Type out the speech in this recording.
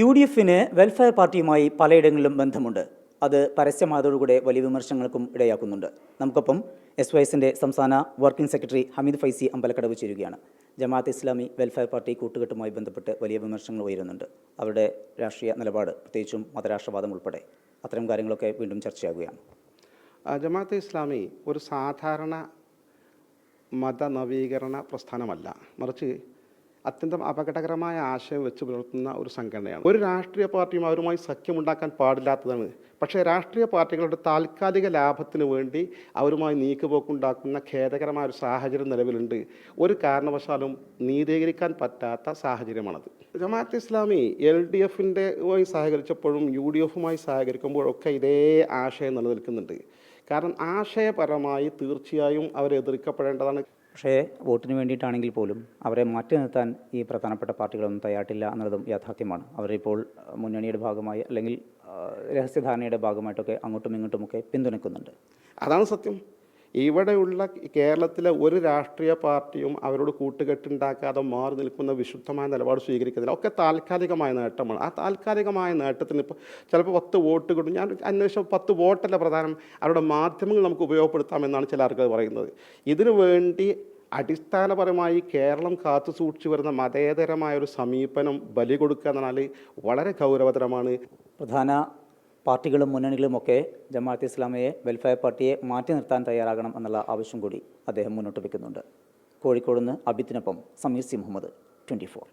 UDFന് welfare പാർട്ടിയുമായി പലയിടങ്ങളിലും ബന്ധമുണ്ട്. അത് പരസ്യമായതോടുകൂടെ വലിയ വിമർശനങ്ങൾക്കും ഇടയാക്കുന്നുണ്ട്. നമുക്കൊപ്പം SYSന്റെ സംസ്ഥാന വർക്കിംഗ് സെക്രട്ടറി ഹമീദ് ഫൈസി അമ്പലക്കടവ് ചേരുകയാണ്. ജമാഅത്ത് ഇസ്ലാമി വെൽഫെയർ പാർട്ടി കൂട്ടുകെട്ടുമായി ബന്ധപ്പെട്ട് വലിയ വിമർശനങ്ങൾ ഉയരുന്നുണ്ട്. അവരുടെ രാഷ്ട്രീയ നിലപാട്, പ്രത്യേകിച്ചും മതരാഷ്ട്രവാദം ഉൾപ്പെടെ അത്തരം കാര്യങ്ങളൊക്കെ വീണ്ടും ചർച്ചയാകുകയാണ്. ജമാഅത്തെ ഇസ്ലാമി ഒരു സാധാരണ മതനവീകരണ പ്രസ്ഥാനമല്ല, മറിച്ച് അത്യന്തം അപകടകരമായ ആശയം വെച്ച് പുലർത്തുന്ന ഒരു സംഘടനയാണ്. ഒരു രാഷ്ട്രീയ പാർട്ടിയും അവരുമായി സഖ്യമുണ്ടാക്കാൻ പാടില്ലാത്തതാണ്. പക്ഷേ രാഷ്ട്രീയ പാർട്ടികളുടെ താൽക്കാലിക ലാഭത്തിന് വേണ്ടി അവരുമായി നീക്കുപോക്കുണ്ടാക്കുന്ന ഖേദകരമായ ഒരു സാഹചര്യം നിലവിലുണ്ട്. ഒരു കാരണവശാലും നീതീകരിക്കാൻ പറ്റാത്ത സാഹചര്യമാണത്. ജമാഅത്തെ ഇസ്ലാമി LDFൻ്റെ സഹകരിച്ചപ്പോഴും UDFുമായി സഹകരിക്കുമ്പോഴൊക്കെ ഇതേ ആശയം നിലനിൽക്കുന്നുണ്ട്. കാരണം ആശയപരമായി തീർച്ചയായും അവരെ എതിർക്കപ്പെടേണ്ടതാണ്. പക്ഷേ വോട്ടിന് വേണ്ടിയിട്ടാണെങ്കിൽ പോലും അവരെ മാറ്റി നിർത്താൻ ഈ പ്രധാനപ്പെട്ട പാർട്ടികളൊന്നും തയ്യാറില്ല എന്നുള്ളതും യാഥാർത്ഥ്യമാണ്. അവരിപ്പോൾ മുന്നണിയുടെ ഭാഗമായി അല്ലെങ്കിൽ രഹസ്യധാരണയുടെ ഭാഗമായിട്ടൊക്കെ അങ്ങോട്ടും ഇങ്ങോട്ടുമൊക്കെ പിന്തുണയ്ക്കുന്നുണ്ട്. അതാണ് സത്യം. ഇവിടെയുള്ള കേരളത്തിലെ ഒരു രാഷ്ട്രീയ പാർട്ടിയും അവരോട് കൂട്ടുകെട്ടുണ്ടാക്കാതെ മാറി നിൽക്കുന്ന വിശുദ്ധമായ നിലപാട് സ്വീകരിക്കുന്നില്ല. ഒക്കെ താൽക്കാലികമായ നേട്ടമാണ്. ആ താൽക്കാലികമായ നേട്ടത്തിന് ഇപ്പോൾ ചിലപ്പോൾ 10 വോട്ട് കിട്ടും. ഞാൻ അന്വേഷിച്ച 10 വോട്ടല്ല പ്രധാനം, അവരുടെ മാധ്യമങ്ങൾ നമുക്ക് ഉപയോഗപ്പെടുത്താമെന്നാണ് ചില ആൾക്കാർ പറയുന്നത്. ഇതിനു വേണ്ടി അടിസ്ഥാനപരമായി കേരളം കാത്തു സൂക്ഷിച്ചു വരുന്ന മതേതരമായ ഒരു സമീപനം ബലി കൊടുക്കുക എന്ന് പറഞ്ഞാൽ വളരെ ഗൗരവതരമാണ്. പ്രധാന പാർട്ടികളും മുന്നണികളുമൊക്കെ ജമാഅത്തെ ഇസ്ലാമിയെ വെൽഫെയർ പാർട്ടിയെ മാറ്റി നിർത്താൻ തയ്യാറാകണം എന്നുള്ള ആവശ്യം കൂടി അദ്ദേഹം മുന്നോട്ട് വയ്ക്കുന്നുണ്ട്. കോഴിക്കോട് നിന്ന് അബിത്തിനൊപ്പം സമീർ സി മുഹമ്മദ്, 24.